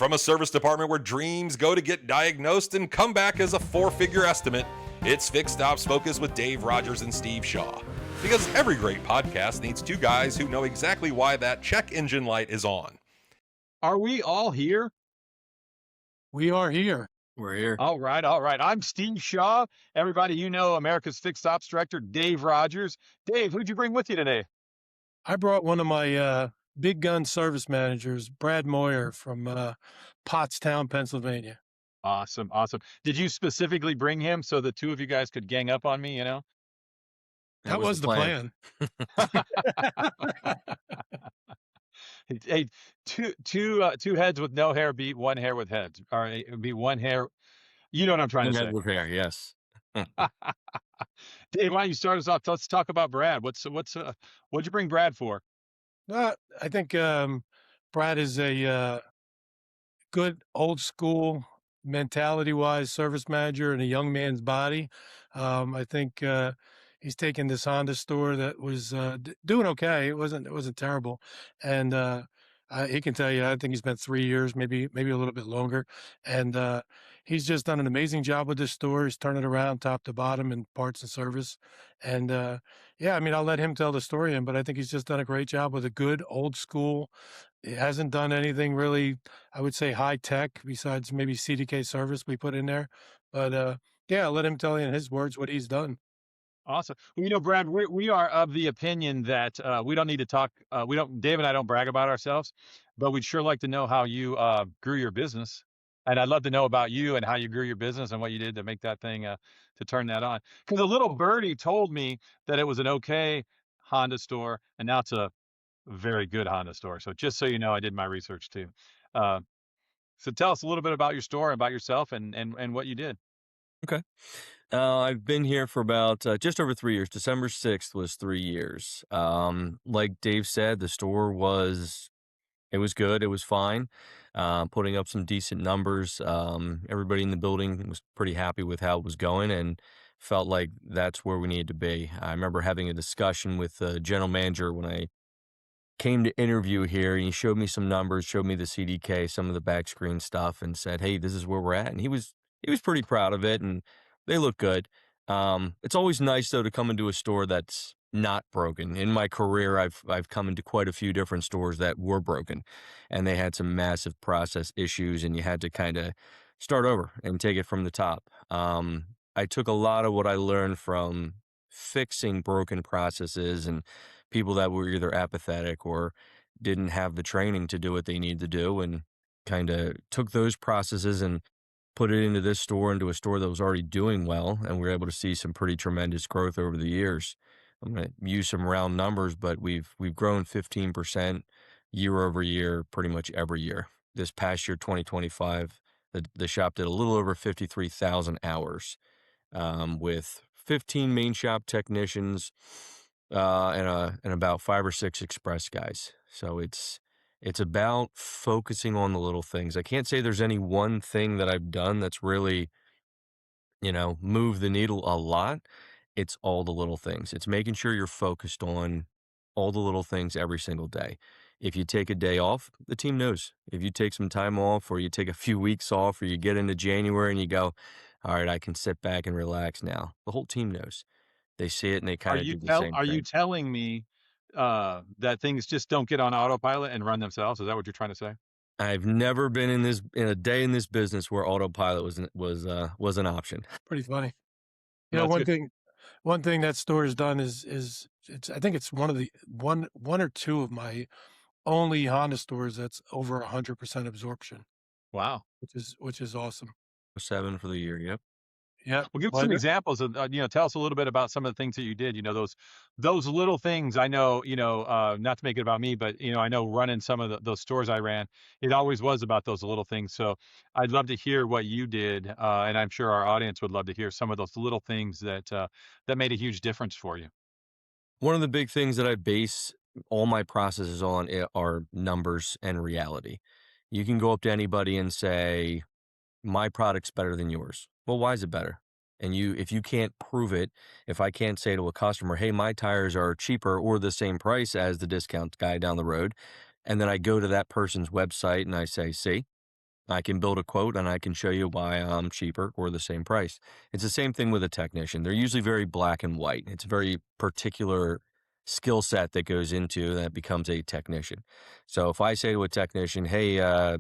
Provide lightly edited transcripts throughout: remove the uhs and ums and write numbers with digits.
From a service department where dreams go to get diagnosed and come back as a four-figure estimate, it's Fixed Ops Focus with Dave Rogers and Steve Shaw. Because every great podcast needs two guys who know exactly why that check engine light is on. Are we all here? We are here. We're here. All right. I'm Steve Shaw. Everybody, you know, America's Fixed Ops Director, Dave Rogers. Dave, who'd you bring with you today? I brought one of my big gun service managers, Brad Moyer from Pottstown, Pennsylvania. Awesome. Did you specifically bring him so the two of you guys could gang up on me, you know? That was the plan. Hey, two heads with no hair beat one hair with heads. Or it would be one hair. You know what I'm trying to say. Head with hair, yes. Dave, why don't you start us off? Let's talk about Brad. What'd you bring Brad for? I think Brad is a good old school mentality-wise service manager in a young man's body. I think he's taken this Honda store that was doing okay. It wasn't terrible, and he can tell you. I think he spent 3 years, maybe a little bit longer, and he's just done an amazing job with this store. He's turned it around top to bottom in parts and service, and yeah, I mean, I'll let him tell the story, but I think he's just done a great job with a good old school. He hasn't done anything really, I would say, high tech besides maybe CDK service we put in there, but yeah, I'll let him tell you in his words what he's done. Awesome. Well, you know, Brad, we are of the opinion that we don't need to talk. Dave and I don't brag about ourselves, but we'd sure like to know how you grew your business. And I'd love to know about you and how you grew your business and what you did to make that thing, to turn that on. Because a little birdie told me that it was an okay Honda store, and now it's a very good Honda store. So just so you know, I did my research too. Uh, so tell us a little bit about your store, about yourself, and what you did. Okay. I've been here for about just over 3 years. December 6th was 3 years. Like Dave said, the store it was good. It was fine. Putting up some decent numbers. Everybody in the building was pretty happy with how it was going and felt like that's where we needed to be. I remember having a discussion with the general manager when I came to interview here, and he showed me some numbers, showed me the CDK, some of the back screen stuff, and said, "Hey, this is where we're at." And he was pretty proud of it, and they look good. It's always nice though to come into a store that's not broken. In my career, I've come into quite a few different stores that were broken, and they had some massive process issues, and you had to kind of start over and take it from the top. I took a lot of what I learned from fixing broken processes and people that were either apathetic or didn't have the training to do what they need to do, and kind of took those processes and put it into this store, into a store that was already doing well, and we were able to see some pretty tremendous growth over the years. I'm going to use some round numbers, but we've grown 15% year over year, pretty much every year. This past year, 2025, the shop did a little over 53,000 hours, with 15 main shop technicians, and about 5 or 6 express guys. So it's about focusing on the little things. I can't say there's any one thing that I've done that's really, moved the needle a lot. It's all the little things. It's making sure you're focused on all the little things every single day. If you take a day off, the team knows. If you take some time off, or you take a few weeks off, or you get into January and you go, all right, I can sit back and relax now, the whole team knows. They see it and they Are kind of you do the tell same Are you thing. telling me that things just don't get on autopilot and run themselves? Is that what you're trying to say? I've never been in a day in this business where autopilot was an option. Pretty funny. You No, know, it's one good. thing that store has done is I think it's one or two of my only Honda stores that's over 100% absorption, Wow. which is awesome. 7 for the year. Yep. Yeah. Well, give Well, some examples of, tell us a little bit about some of the things that you did. You know, those little things. I know, not to make it about me, but I know running some of those stores I ran, it always was about those little things. So I'd love to hear what you did, and I'm sure our audience would love to hear some of those little things that made a huge difference for you. One of the big things that I base all my processes on are numbers and reality. You can go up to anybody and say, my product's better than yours. Well, why is it better? And if you can't prove it, if I can't say to a customer, hey, my tires are cheaper or the same price as the discount guy down the road, and then I go to that person's website and I say, see, I can build a quote and I can show you why I'm cheaper or the same price. It's the same thing with a technician. They're usually very black and white. It's a very particular skill set that goes into that becomes a technician. So if I say to a technician, hey, I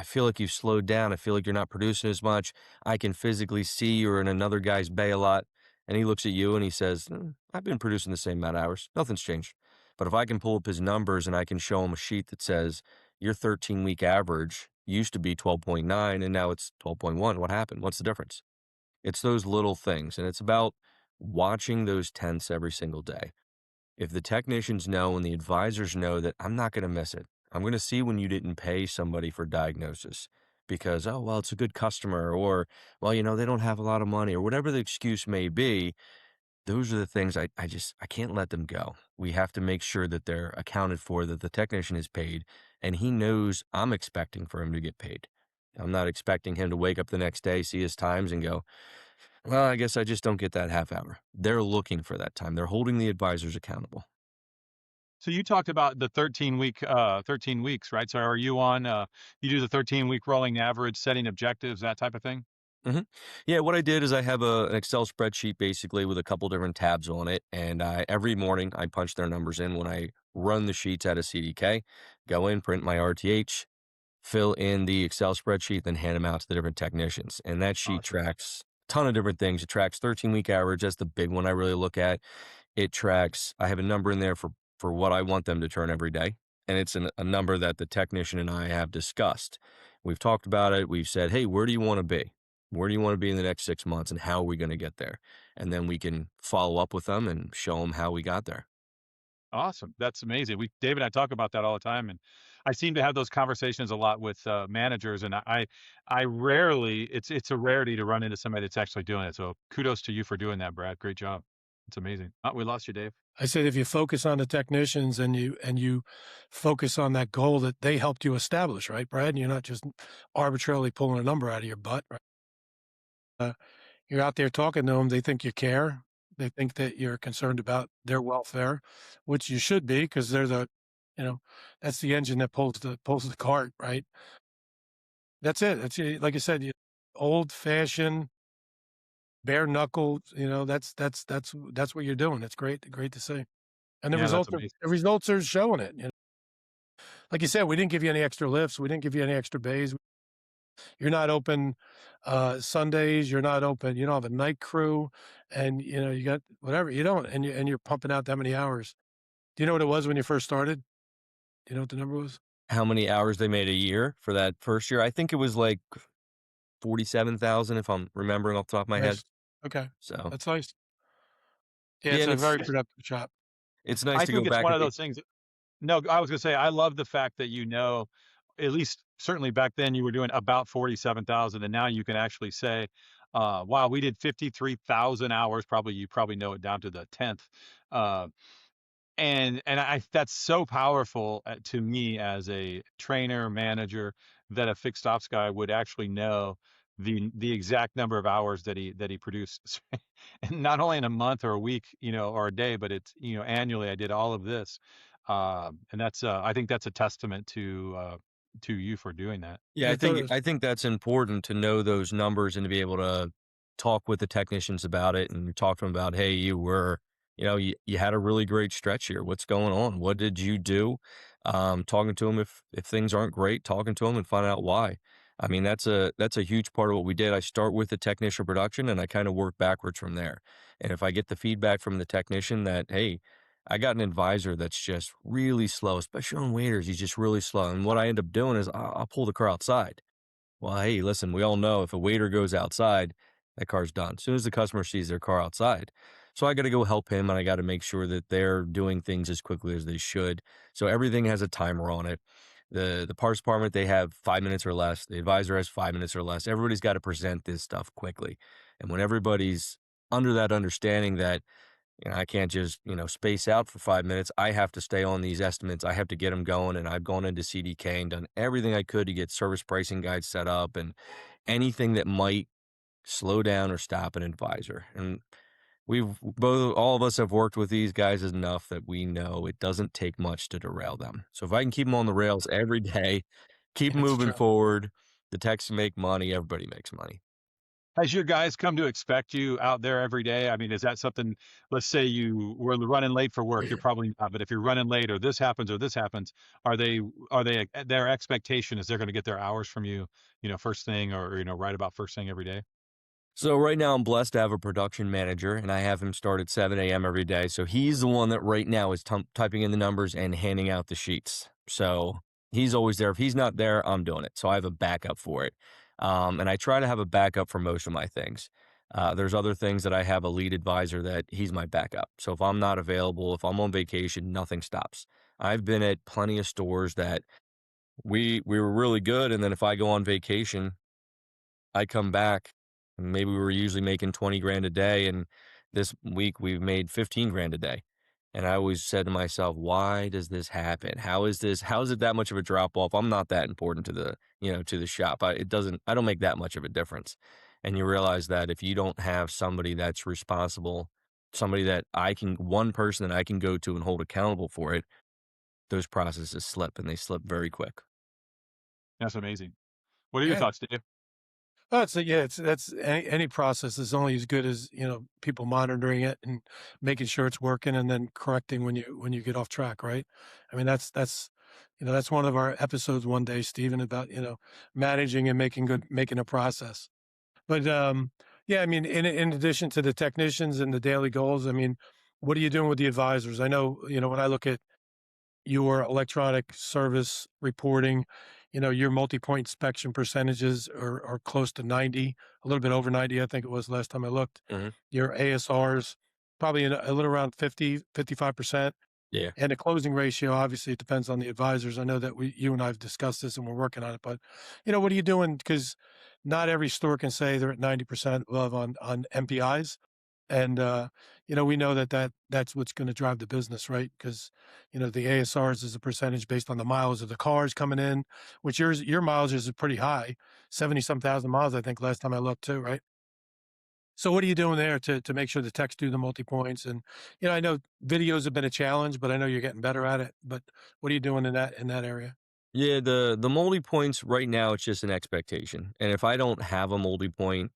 feel like you've slowed down. I feel like you're not producing as much. I can physically see you're in another guy's bay a lot. And he looks at you and he says, I've been producing the same amount of hours. Nothing's changed. But if I can pull up his numbers and I can show him a sheet that says your 13-week average used to be 12.9 and now it's 12.1, what happened? What's the difference? It's those little things. And it's about watching those tenths every single day. If the technicians know and the advisors know that I'm not going to miss it, I'm going to see when you didn't pay somebody for diagnosis because, oh, well, it's a good customer or, well, they don't have a lot of money or whatever the excuse may be. Those are the things I can't let them go. We have to make sure that they're accounted for, that the technician is paid, and he knows I'm expecting for him to get paid. I'm not expecting him to wake up the next day, see his times, and go, well, I guess I just don't get that half hour. They're looking for that time. They're holding the advisors accountable. So you talked about the 13 weeks, right? So are you on, you do the 13-week rolling average, setting objectives, that type of thing? hmm Yeah, what I did is I have an Excel spreadsheet basically with a couple different tabs on it, and every morning I punch their numbers in when I run the sheets out of CDK, go in, print my RTH, fill in the Excel spreadsheet, then hand them out to the different technicians. And that sheet Awesome. tracks a ton of different things. It tracks 13-week average. That's the big one I really look at. It tracks, I have a number in there for what I want them to turn every day. And it's a number that the technician and I have discussed. We've talked about it. We've said, hey, where do you want to be? Where do you want to be in the next 6 months and how are we going to get there? And then we can follow up with them and show them how we got there. Awesome. That's amazing. Dave and I talk about that all the time, and I seem to have those conversations a lot with managers. And I rarely, it's a rarity to run into somebody that's actually doing it. So kudos to you for doing that, Brad. Great job. It's amazing. We lost you, Dave. I said if you focus on the technicians and you focus on that goal that they helped you establish, right, Brad? And you're not just arbitrarily pulling a number out of your butt, right? You're out there talking to them. They think you care. They think that you're concerned about their welfare, which you should be because they're that's the engine that pulls the cart, right? That's it. Like I said, old fashioned, bare knuckle. That's what you're doing. It's great to see, and Yeah, that's amazing. the results are showing it. Like you said, we didn't give you any extra lifts. We didn't give you any extra bays. You're not open Sundays. You're not open. You don't have a night crew, and you got whatever you don't, and you're pumping out that many hours. Do you know what it was when you first started? Do you know what the number was? How many hours they made a year for that first year? I think it was like 47,000 if I'm remembering off the top of my head. Nice. Okay, So, that's nice. Yeah, yeah, it's and a very productive shop. it's nice I to go think it's back one and of those things. No, I was gonna say I love the fact that at least certainly back then you were doing about 47,000, and now you can actually say, "Wow, we did 53,000 hours." Probably you probably know it down to the tenth. Uh, and I that's so powerful to me as a trainer manager that a fixed ops guy would actually know the exact number of hours that he produced, and not only in a month or a week, or a day, but it's annually. I did all of this, and that's I think that's a testament to you for doing that. Yeah, I thought it was I think that's important to know those numbers and to be able to talk with the technicians about it and talk to them about, hey, you had a really great stretch here. What's going on? What did you do? Talking to them if things aren't great, talking to them and finding out why. I mean, that's a huge part of what we did. I start with the technician production and I kind of work backwards from there. And if I get the feedback from the technician that, hey, I got an advisor that's just really slow, especially on waiters. He's just really slow. And what I end up doing is I'll pull the car outside. Well, hey, listen, we all know if a waiter goes outside, that car's done. As soon as the customer sees their car outside. So I got to go help him and I got to make sure that they're doing things as quickly as they should. So everything has a timer on it. The parts department, they have 5 minutes or less. The advisor has 5 minutes or less. Everybody's got to present this stuff quickly. And when everybody's under that understanding that I can't just, space out for 5 minutes. I have to stay on these estimates. I have to get them going. And I've gone into CDK and done everything I could to get service pricing guides set up and anything that might slow down or stop an advisor. And all of us have worked with these guys enough that we know it doesn't take much to derail them. So if I can keep them on the rails every day, keep It's moving true. forward, The techs make money. Everybody makes money. Has your guys come to expect you out there every day? I mean, is that something, let's say you were running late for work, you're probably not, but if you're running late or this happens, are they their expectation is they're going to get their hours from you, first thing or, right about first thing every day? So right now I'm blessed to have a production manager, and I have him start at 7 a.m. every day. So he's the one that right now is typing in the numbers and handing out the sheets. So he's always there. If he's not there, I'm doing it. So I have a backup for it. And I try to have a backup for most of my things. There's other things that I have a lead advisor that he's my backup. So if I'm not available, if I'm on vacation, nothing stops. I've been at plenty of stores that we were really good, and then if I go on vacation, I come back, and maybe we were usually making 20 grand a day, and this week we've made 15 grand a day. And I always said to myself, why does this happen? How is it that much of a drop off? I'm not that important to to the shop. I don't make that much of a difference. And you realize that if you don't have somebody that's responsible, somebody that one person that I can go to and hold accountable for it, those processes slip and they slip very quick. That's amazing. What are your Yeah. thoughts, Dave? Oh, that's any process is only as good as, people monitoring it and making sure it's working and then correcting when you get off track, right? I mean, that's one of our episodes one day, Stephen, about, managing and making a process. But yeah, I mean, in addition to the technicians and the daily goals, I mean, what are you doing with the advisors? I know, when I look at your electronic service reporting, your multi-point inspection percentages are close to 90, a little bit over 90, I think it was last time I looked. Hmm. Your ASRs, probably a little around 50, 55%. Yeah. And the closing ratio, obviously, it depends on the advisors. I know that you and I have discussed this and we're working on it, but what are you doing? Because not every store can say they're at 90% love on MPIs. And, we know that's what's going to drive the business, right? Because, the ASRs is a percentage based on the miles of the cars coming in, which your mileage is pretty high, 70 some thousand miles, I think last time I looked too, right? So what are you doing there to make sure the techs do the multi-points? And, I know videos have been a challenge, but I know you're getting better at it. But what are you doing in that area? Yeah, the multi points right now, it's just an expectation. And if I don't have a multi point,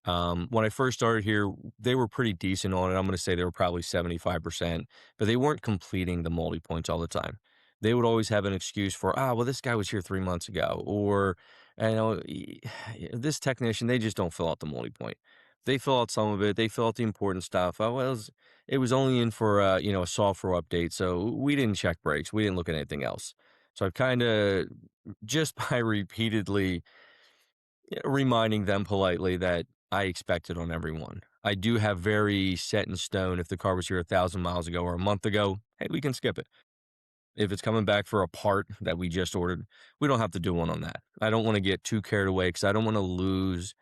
when I first started here, they were pretty decent on it. I'm going to say they were probably 75%, but they weren't completing the multi points all the time. They would always have an excuse for, well, this guy was here 3 months ago, or this technician, they just don't fill out the multi point. They fill out some of it. They fill out the important stuff. Oh, well, it was only in for a software update, so we didn't check brakes. We didn't look at anything else. So I've kind of just by repeatedly reminding them politely that I expect it on everyone. I do have very set in stone. If the car was here 1,000 miles ago or a month ago, hey, we can skip it. If it's coming back for a part that we just ordered, we don't have to do one on that. I don't want to get too carried away because I don't want to lose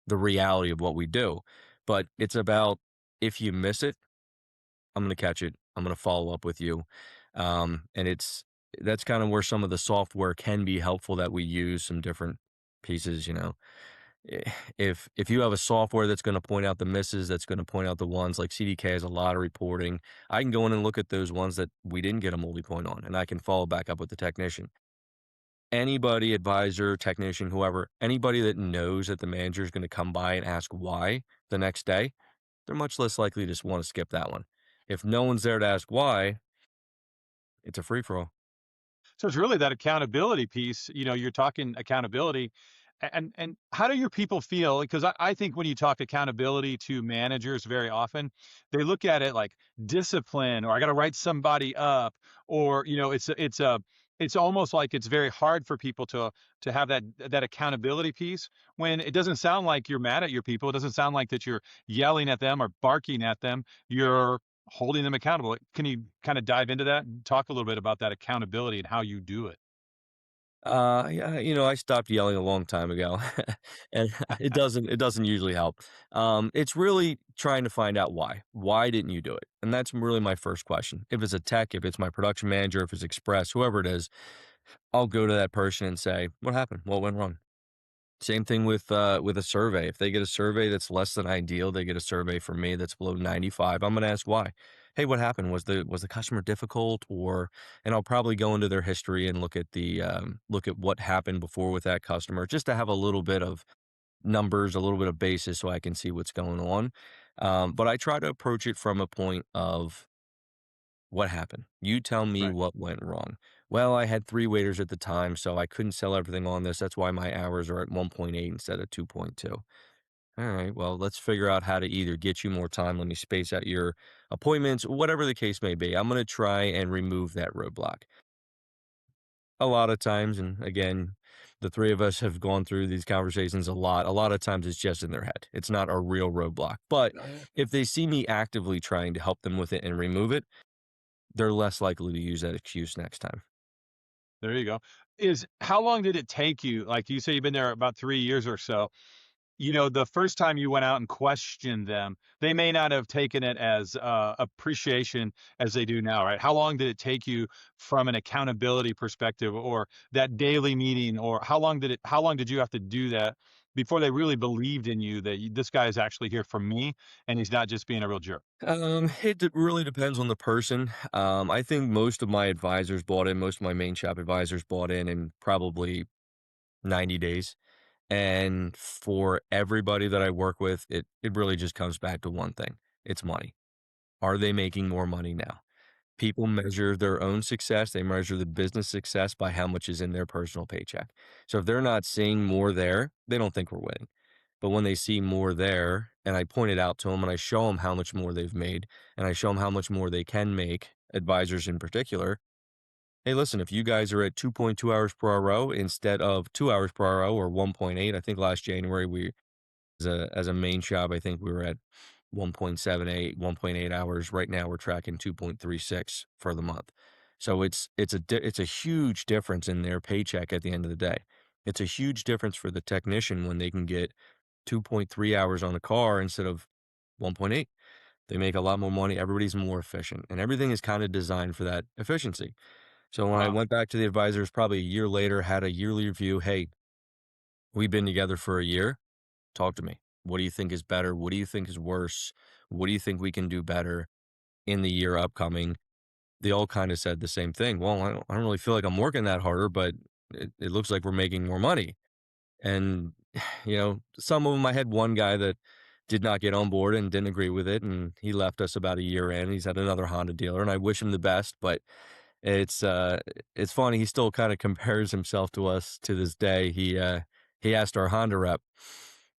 the reality of what we do. But it's about if you miss it, I'm going to catch it. I'm going to follow up with you. And that's kind of where some of the software can be helpful that we use some different pieces. If you have a software that's going to point out the misses, that's going to point out the ones like CDK has a lot of reporting, I can go in and look at those ones that we didn't get a multi-point on, and I can follow back up with the technician. Anybody, advisor, technician, whoever, anybody that knows that the manager is going to come by and ask why the next day, they're much less likely to just want to skip that one. If no one's there to ask why, it's a free-for-all. So it's really that accountability piece. You're talking accountability, and how do your people feel? Because I think when you talk accountability to managers, very often they look at it like discipline, or I got to write somebody up, or it's almost like it's very hard for people to have that accountability piece when it doesn't sound like you're mad at your people. It doesn't sound like that you're yelling at them or barking at them. You're holding them accountable. Can you kind of dive into that and talk a little bit about that accountability and how you do it? Yeah, I stopped yelling a long time ago, and it doesn't usually help. It's really trying to find out why. Why didn't you do it? And that's really my first question. If it's a tech, if it's my production manager, if it's Express, whoever it is, I'll go to that person and say, "What happened? What went wrong?" Same thing with a survey. If they get a survey that's less than ideal, they get a survey from me that's below 95. I'm gonna ask why. Hey, what happened? Was the customer difficult, or and I'll probably go into their history and look at what happened before with that customer, just to have a little bit of numbers, a little bit of basis, so I can see what's going on. But I try to approach it from a point of what happened? You tell me Right. what went wrong. Well, I had 3 waiters at the time, so I couldn't sell everything on this. That's why my hours are at 1.8 instead of 2.2. All right, well, let's figure out how to either get you more time, let me space out your appointments, whatever the case may be. I'm gonna try and remove that roadblock. A lot of times, and again, the 3 of us have gone through these conversations a lot. A lot of times it's just in their head. It's not a real roadblock. But Oh, yeah. if they see me actively trying to help them with it and remove it, they're less likely to use that excuse next time. There you go. How long did it take you? Like you say, you've been there about 3 years or so. The first time you went out and questioned them, they may not have taken it as appreciation as they do now, right? How long did it take you from an accountability perspective, or that daily meeting, or how long did you have to do that before they really believed in you that this guy is actually here for me and he's not just being a real jerk? Really depends on the person. I think most of my advisors bought in, most of my main shop advisors bought in probably 90 days. And for everybody that I work with, it really just comes back to one thing. It's money. Are they making more money now? People measure their own success. They measure the business success by how much is in their personal paycheck. So if they're not seeing more there, they don't think we're winning. But when they see more there, and I point it out to them and I show them how much more they've made, and I show them how much more they can make, advisors in particular, hey, listen, if you guys are at 2.2 hours per RO instead of 2 hours per RO or 1.8, I think last January as a main shop, I think we were at 1.78, 1.8 hours. Right now we're tracking 2.36 for the month. So it's a huge difference in their paycheck at the end of the day. It's a huge difference for the technician when they can get 2.3 hours on a car instead of 1.8. They make a lot more money. Everybody's more efficient, and everything is kind of designed for that efficiency. So when I Wow. went back to the advisors probably a year later, had a yearly review, hey, we've been together for a year. Talk to me. What do you think is better? What do you think is worse? What do you think we can do better in the year upcoming? They all kind of said the same thing. Well, I don't really feel like I'm working that harder, but it looks like we're making more money. And, some of them, I had one guy that did not get on board and didn't agree with it. And he left us about a year in. He's at another Honda dealer, and I wish him the best, but it's, uh, it's funny, he still kinda compares himself to us to this day. He asked our Honda rep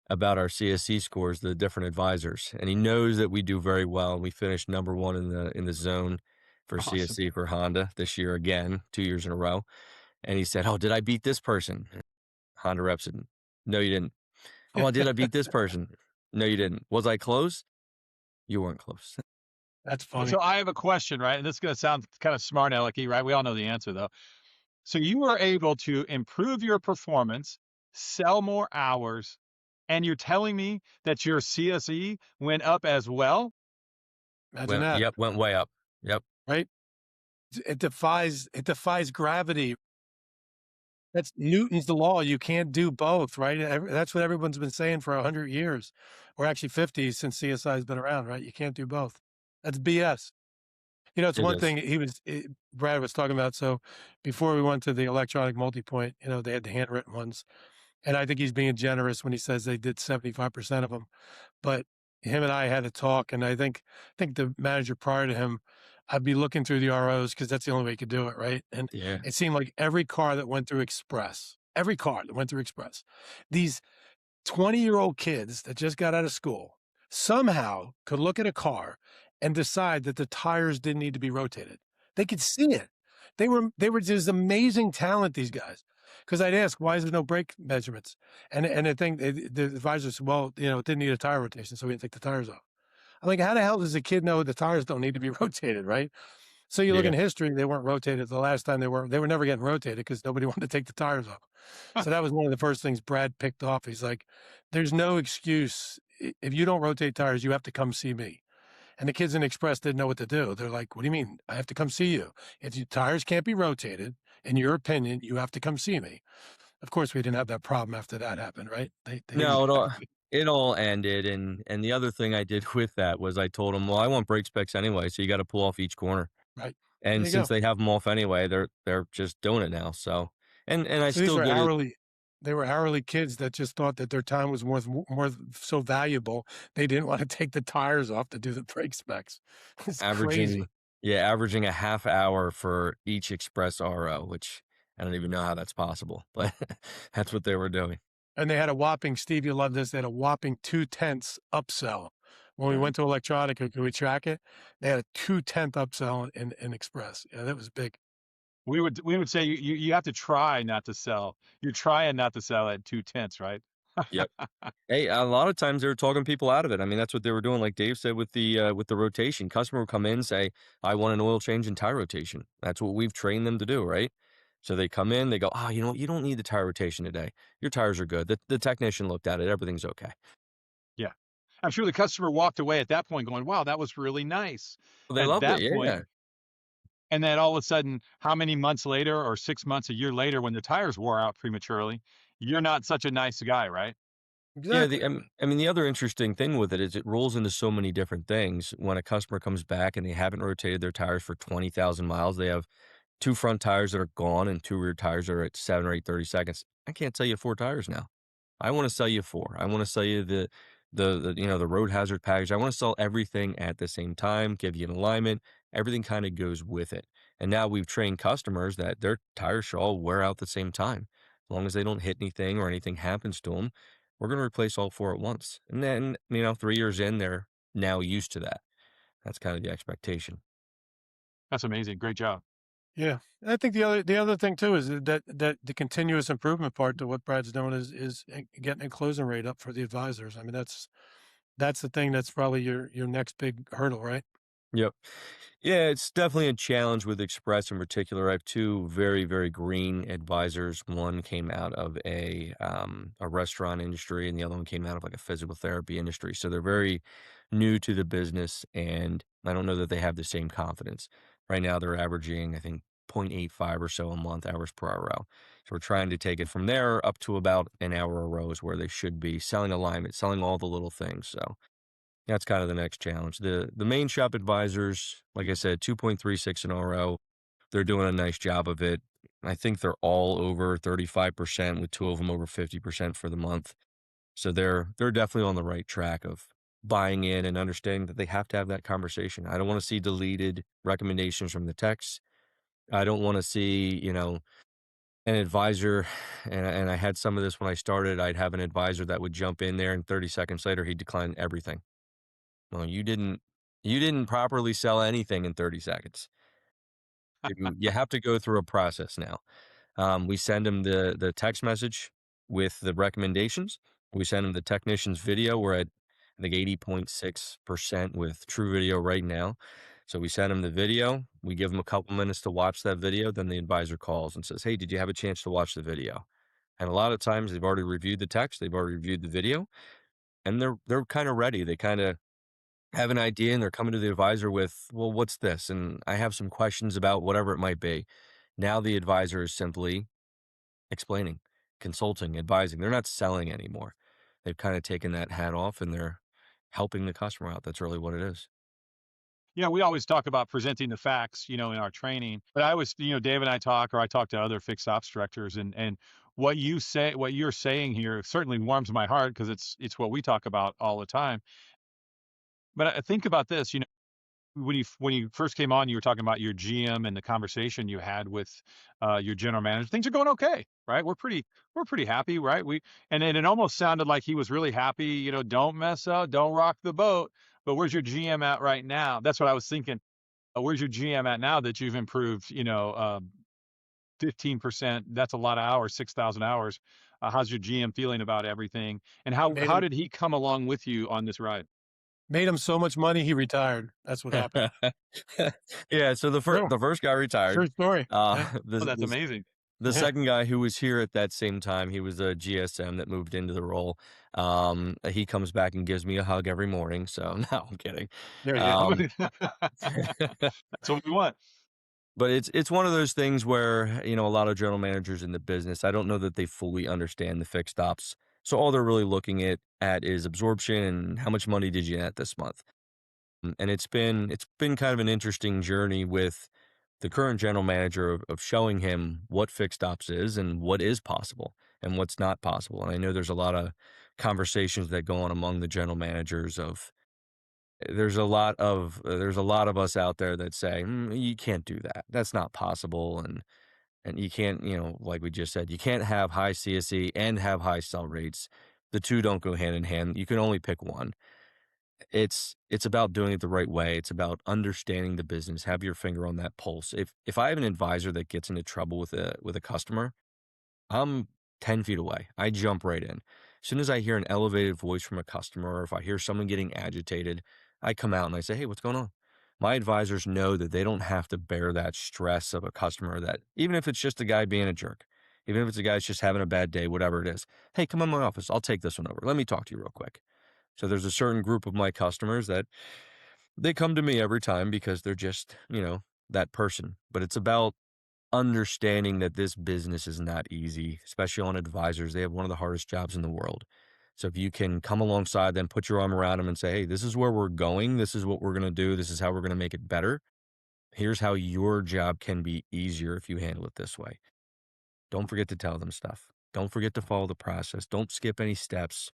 about our CSC scores, the different advisors, and he knows that we do very well. We finished number 1 in the zone for Awesome. CSC for Honda this year again, 2 years in a row, and he said, "Oh, did I beat this person?" Honda rep said, "No, you didn't." "Oh, did I beat this person?" "No, you didn't." "Was I close?" "You weren't close." That's funny. So I have a question, right? And this is going to sound kind of smart alecky, right? We all know the answer though. So you were able to improve your performance, sell more hours, and you're telling me that your CSE went up as well? Imagine that, Went way up. Yep. right? It defies gravity. That's Newton's the law. You can't do both, right? That's what everyone's been saying for 100 years, or actually 50 since CSI has been around, right? You can't do both. That's BS. It's It one is. thing Brad was talking about. So before we went to the electronic multi-point, they had the handwritten ones. And I think he's being generous when he says they did 75% of them. But him and I had a talk, and I think the manager prior to him, I'd be looking through the ROs because that's the only way you could do it, right? And Yeah. it seemed like every car that went through Express, these 20-year-old kids that just got out of school somehow could look at a car and decide that the tires didn't need to be rotated. They could see it. They were just amazing talent, these guys. Because I'd ask, why is there no brake measurements? And I think the advisor said, well, it didn't need a tire rotation, so we didn't take the tires off. I'm like, how the hell does a kid know the tires don't need to be rotated, right? So you look Yeah. in history, they weren't rotated. The last time they were never getting rotated because nobody wanted to take the tires off. So that was one of the first things Brad picked off. He's like, there's no excuse. If you don't rotate tires, you have to come see me. And the kids in Express didn't know what to do. They're like, what do you mean? I have to come see you. If your tires can't be rotated, in your opinion, you have to come see me. Of course, we didn't have that problem after that happened, right? They No, exactly. it all ended, and the other thing I did with that was I told them, "Well, I want brake specs anyway, so you gotta pull off each corner." Right. There And you since go. they have them off anyway, they're just doing it now, so and I So these still were get it hourly they were hourly kids that just thought that their time was worth so valuable, they didn't wanna take the tires off to do the brake specs. It's averaging crazy. yeah, averaging a half hour for each express RO, which I don't even know how that's possible, but that's what they were doing. And they had a whopping Steve, you love this, they had a whopping 2/10 upsell. When we Mhm. went to Electronica, could we track it? They had a 2/10 upsell in Express. Yeah, that was big. We would say you have to try not to sell. You're trying not to sell at 2/10, right? Yep. Hey, a lot of times they were talking people out of it. I mean, that's what they were doing, like Dave said with the rotation. Customer would come in, say, "I want an oil change and tire rotation." That's what we've trained them to do, right? So they come in, they go, "Oh, you know what? You don't need the tire rotation today. Your tires are good. The technician looked at it. Everything's okay." Yeah. I'm sure the customer walked away at that point going, "Wow, that was really nice." Well, they At loved it. that Yeah, point, yeah. and then all of a sudden, how many months later or 6 months, a year later when the tires wore out prematurely, you're not such a nice guy, right? Yeah, Exactly. I mean, the other interesting thing with it is it rolls into so many different things. When a customer comes back and they haven't rotated their tires for 20,000 miles, they have 2 front tires that are gone and 2 rear tires that are at 7 or 8 30 seconds. I can't sell you 4 tires now. I wanna sell you 4. I wanna sell you the road hazard package. I wanna sell everything at the same time, give you an alignment, everything kinda goes with it. And now we've trained customers that their tires should all wear out the same time. As long as they don't hit anything or anything happens to them, we're gonna replace all 4 at once. And then, 3 years in, they're now used to that. That's kinda the expectation. That's amazing. Great job. Yeah. I think the other thing too is that the continuous improvement part to what Brad's doing is getting a closing rate up for the advisors. I mean, that's the thing that's probably your next big hurdle, right? Yep. Yeah, it's definitely a challenge with Express in particular. I have 2 very, very green advisors. One came out of a restaurant industry, and the other one came out of, like, a physical therapy industry. So they're very new to the business, and I don't know that they have the same confidence. Right now, they're averaging, I think, 0.85 or so a month, hours per RO. So we're trying to take it from there up to about an hour a row is where they should be, selling alignment, selling all the little things. So that's kind of the next challenge. The main shop advisors, like I said, 2.36 in RO. They're doing a nice job of it. I think they're all over 35% with 2 of them over 50% for the month. So they're definitely on the right track of buying in and understanding that they have to have that conversation. I don't want to see deleted recommendations from the texts. I don't want to see, an advisor and I had some of this when I started. I'd have an advisor that would jump in there and 30 seconds later he'd decline everything. Well, you didn't properly sell anything in 30 seconds. You have to go through a process now. We send them the text message with the recommendations. We send them the technician's video. We're at, I think, 80.6% with True Video right now. So we send them the video. We give them a couple minutes to watch that video. Then the advisor calls and says, "Hey, did you have a chance to watch the video?" And a lot of times they've already reviewed the text, they've already reviewed the video, and they're kind of ready. They kind of have an idea and they're coming to the advisor with, "Well, what's this?" And I have some questions about whatever it might be. Now the advisor is simply explaining, consulting, advising. They're not selling anymore. They've kind of taken that hat off and they're helping the customer out. That's really what it is. Yeah, we always talk about presenting the facts, in our training. But I was, Dave and I talk, or I talk to other fixed ops directors, and what you're saying here certainly warms my heart because it's what we talk about all the time. But I think about this, when you first came on, you were talking about your GM and the conversation you had with your general manager. Things are going okay, right? We're pretty happy, right? And it almost sounded like he was really happy. Don't mess up, don't rock the boat. But where's your GM at right now? That's what I was thinking. Where's your GM at now that you've improved? 15%. That's a lot of hours, 6,000 hours. How's your GM feeling about everything? And how Made how him did he come along with you on this ride? made him so much money he retired. That's what happened. Yeah, so True. the first guy retired. True story. Uh, Yeah. Oh, the that's the amazing. The Yeah. second guy who was here at that same time, he was a GSM that moved into the role. He comes back and gives me a hug every morning. So no, I'm kidding. There you go. Um, That's what we want. But it's one of those things where, a lot of general managers in the business, I don't know that they fully understand the fixed ops. So all they're really looking at is absorption and how much money did you net this month. And it's been kind of an interesting journey with the current general manager of showing him what fixed ops is and what is possible and what's not possible. And I know there's a lot of conversations that go on among the general managers of there's a lot of us out there that say, you can't do that. That's not possible. And you can't, like we just said, you can't have high CSE and have high sell rates. The two don't go hand in hand. You can only pick one. It's about doing it the right way. It's about understanding the business, have your finger on that pulse. If I have an advisor that gets into trouble with a customer, I'm 10 feet away. I jump right in. As soon as I hear an elevated voice from a customer, or if I hear someone getting agitated, I come out and I say, "Hey, what's going on?" My advisors know that they don't have to bear that stress of a customer, that even if it's just a guy being a jerk, even if it's a guy that's just having a bad day, whatever it is. "Hey, come in my office. I'll take this one over. Let me talk to you real quick." So there's a certain group of my customers that they come to me every time because they're just, that person. But it's about understanding that this business is not easy, especially on advisors. They have one of the hardest jobs in the world. So if you can come alongside them, put your arm around them and say, "Hey, this is where we're going. This is what we're going to do. This is how we're going to make it better. Here's how your job can be easier if you handle it this way." Don't forget to tell them stuff. Don't forget to follow the process. Don't skip any steps.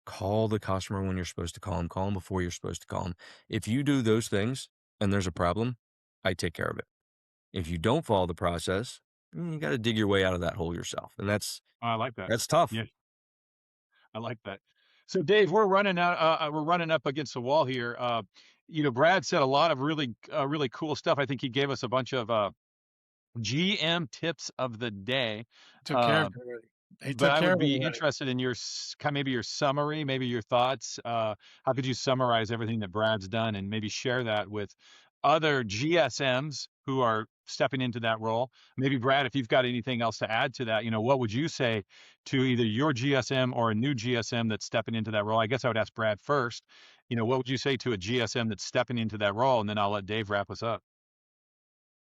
Call the customer when you're supposed to call them. Call them before you're supposed to call them. If you do those things and there's a problem, I take care of it. If you don't follow the process, you got to dig your way out of that hole yourself, and that's I like that. that's tough. Yeah, I like that. So Dave, we're running out. We're running up against the wall here. Brad said a lot of really cool stuff. I think he gave us a bunch of GM tips of the day. Took care of Uh, it already. They but took I care would of it be already. interested in maybe your summary, maybe your thoughts. How could you summarize everything that Brad's done and maybe share that with other GSMs who are stepping into that role? Maybe Brad, if you've got anything else to add to that, what would you say to either your GSM or a new GSM that's stepping into that role? I guess I would ask Brad first. What would you say to a GSM that's stepping into that role? And then I'll let Dave wrap us up.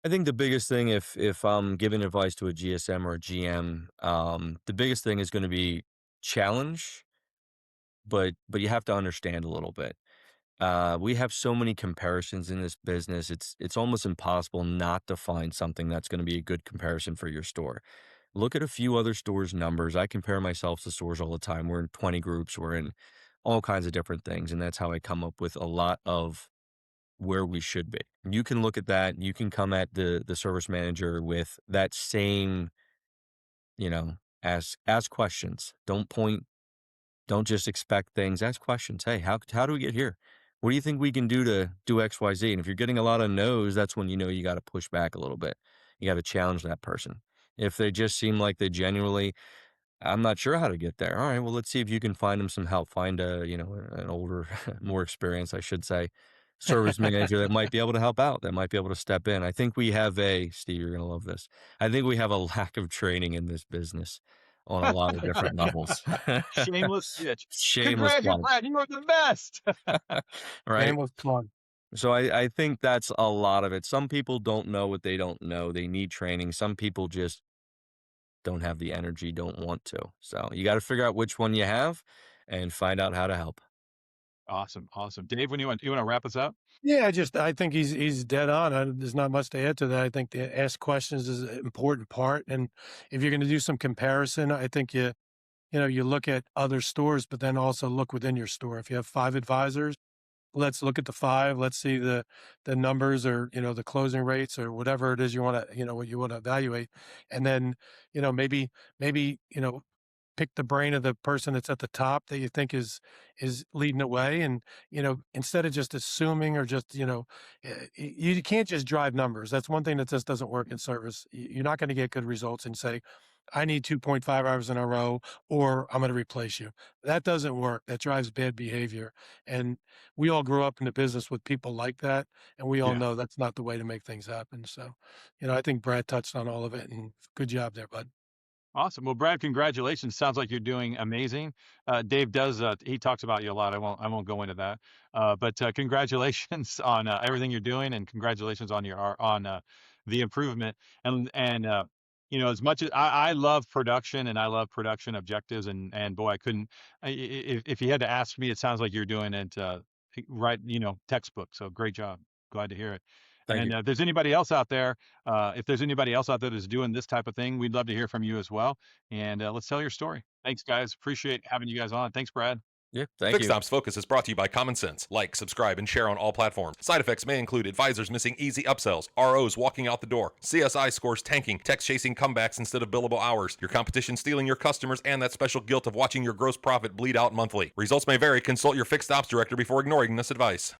I think the biggest thing, if I'm giving advice to a GSM or a GM, the biggest thing is going to be challenge, but you have to understand a little bit. We have so many comparisons in this business. It's almost impossible not to find something that's going to be a good comparison for your store. Look at a few other stores' numbers. I compare myself to stores all the time. We're in 20 groups. We're in all kinds of different things, and that's how I come up with a lot of where we should be. You can look at that. You can come at the service manager with that same, you know, ask questions. Don't point, don't just expect things. Ask questions. Hey, how do we get here? What do you think we can do to do XYZ? And if you're getting a lot of no's, that's when you got to push back a little bit. You got to challenge that person. If they just seem like they genuinely, "I'm not sure how to get there." All right, well, let's see if you can find them some help. Find an older, more experienced, I should say, service manager that might be able to help out, that might be able to step in. I think we have Steve, you're gonna love this. I think we have a lack of training in this business on a lot of different levels. Shameless pitch. Shameless Congrats, plug, Brad. You are the best. right? Shameless plug. So I think that's a lot of it. Some people don't know what they don't know. They need training. Some people just don't have the energy, don't want to. So you got to figure out which one you have and find out how to help. Awesome. Awesome. Dave, when you want to wrap us up? Yeah, I think he's dead on. There's not much to add to that. I think the ask questions is an important part, and if you're going to do some comparison, I think you look at other stores, but then also look within your store. If you have 5 advisors, let's look at the 5. Let's see the numbers, or the closing rates, or whatever it is you want to what you want to evaluate, and then maybe pick the brain of the person that's at the top that you think is leading the way. And instead of just assuming, or just you can't just drive numbers. That's one thing that just doesn't work in service. You're not going to get good results and say, "I need 2.5 hours in a row, or I'm going to replace you." That doesn't work. That drives bad behavior. And we all grew up in the business with people like that, and we all Yeah. know that's not the way to make things happen. So I think Brad touched on all of it, and good job there, bud. Awesome. Well, Brad, congratulations. Sounds like you're doing amazing. Dave does, he talks about you a lot. I won't go into that. But congratulations on everything you're doing, and congratulations on the improvement. And as much as I love production and I love production objectives, and boy, I couldn't. If you had to ask me, it sounds like you're doing it right, textbook. So great job. Glad to hear it. Thank And you. if there's anybody else out there, that's doing this type of thing, we'd love to hear from you as well. And let's tell your story. Thanks, guys. Appreciate having you guys on. Thanks, Brad. Yeah, thank Fixed you. Ops Focus is brought to you by Common Sense. Like, subscribe, and share on all platforms. Side effects may include advisors missing easy upsells, ROs walking out the door, CSI scores tanking, techs chasing comebacks instead of billable hours, your competition stealing your customers, and that special guilt of watching your gross profit bleed out monthly. Results may vary. Consult your Fixed Ops director before ignoring this advice.